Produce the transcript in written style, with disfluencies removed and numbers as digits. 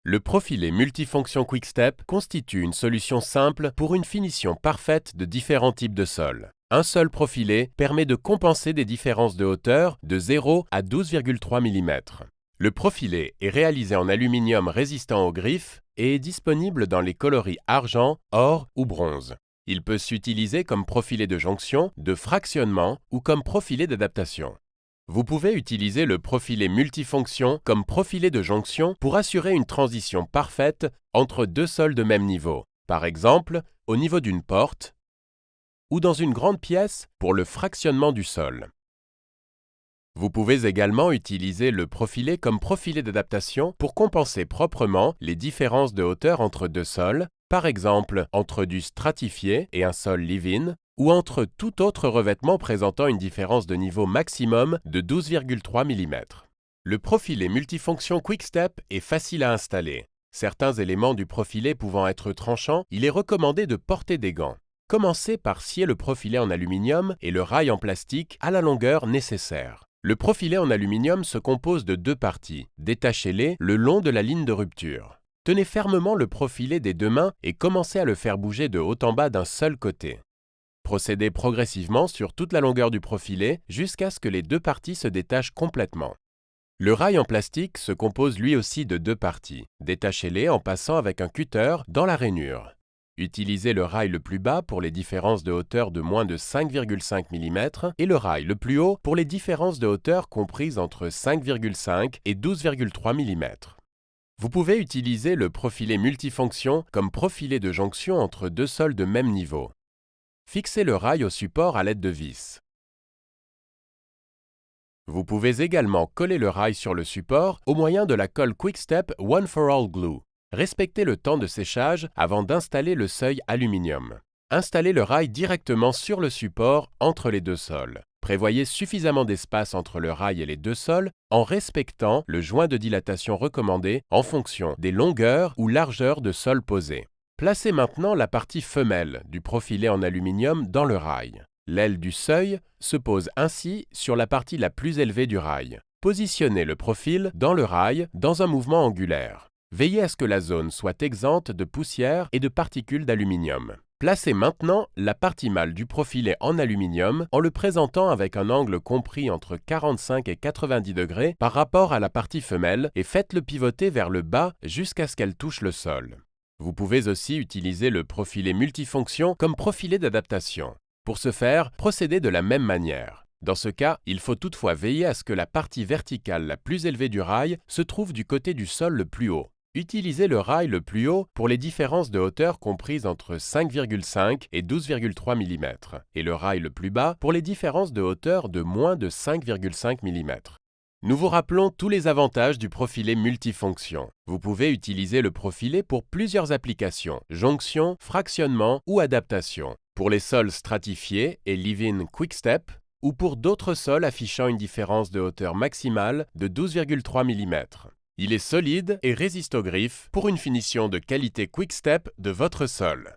Le profilé multifonction QuickStep constitue une solution simple pour une finition parfaite de différents types de sols. Un seul profilé permet de compenser des différences de hauteur de 0 à 12,3 mm. Le profilé est réalisé en aluminium résistant aux griffes et est disponible dans les coloris argent, or ou bronze. Il peut s'utiliser comme profilé de jonction, de fractionnement ou comme profilé d'adaptation. Vous pouvez utiliser le profilé multifonction comme profilé de jonction pour assurer une transition parfaite entre deux sols de même niveau, par exemple au niveau d'une porte ou dans une grande pièce pour le fractionnement du sol. Vous pouvez également utiliser le profilé comme profilé d'adaptation pour compenser proprement les différences de hauteur entre deux sols, par exemple entre du stratifié et un sol live-in, ou entre tout autre revêtement présentant une différence de niveau maximum de 12,3 mm. Le profilé multifonction QuickStep est facile à installer. Certains éléments du profilé pouvant être tranchants, il est recommandé de porter des gants. Commencez par scier le profilé en aluminium et le rail en plastique à la longueur nécessaire. Le profilé en aluminium se compose de deux parties. Détachez-les le long de la ligne de rupture. Tenez fermement le profilé des deux mains et commencez à le faire bouger de haut en bas d'un seul côté. Procédez progressivement sur toute la longueur du profilé jusqu'à ce que les deux parties se détachent complètement. Le rail en plastique se compose lui aussi de deux parties. Détachez-les en passant avec un cutter dans la rainure. Utilisez le rail le plus bas pour les différences de hauteur de moins de 5,5 mm et le rail le plus haut pour les différences de hauteur comprises entre 5,5 et 12,3 mm. Vous pouvez utiliser le profilé multifonction comme profilé de jonction entre deux sols de même niveau. Fixez le rail au support à l'aide de vis. Vous pouvez également coller le rail sur le support au moyen de la colle QuickStep One for All Glue. Respectez le temps de séchage avant d'installer le seuil aluminium. Installez le rail directement sur le support entre les deux sols. Prévoyez suffisamment d'espace entre le rail et les deux sols en respectant le joint de dilatation recommandé en fonction des longueurs ou largeurs de sol posés. Placez maintenant la partie femelle du profilé en aluminium dans le rail. L'aile du seuil se pose ainsi sur la partie la plus élevée du rail. Positionnez le profil dans le rail dans un mouvement angulaire. Veillez à ce que la zone soit exempte de poussière et de particules d'aluminium. Placez maintenant la partie mâle du profilé en aluminium en le présentant avec un angle compris entre 45 et 90 degrés par rapport à la partie femelle et faites-le pivoter vers le bas jusqu'à ce qu'elle touche le sol. Vous pouvez aussi utiliser le profilé multifonction comme profilé d'adaptation. Pour ce faire, procédez de la même manière. Dans ce cas, il faut toutefois veiller à ce que la partie verticale la plus élevée du rail se trouve du côté du sol le plus haut. Utilisez le rail le plus haut pour les différences de hauteur comprises entre 5,5 et 12,3 mm et le rail le plus bas pour les différences de hauteur de moins de 5,5 mm. Nous vous rappelons tous les avantages du profilé multifonction. Vous pouvez utiliser le profilé pour plusieurs applications, jonction, fractionnement ou adaptation. Pour les sols stratifiés et live-in QuickStep, ou pour d'autres sols affichant une différence de hauteur maximale de 12,3 mm. Il est solide et résiste aux griffes pour une finition de qualité QuickStep de votre sol.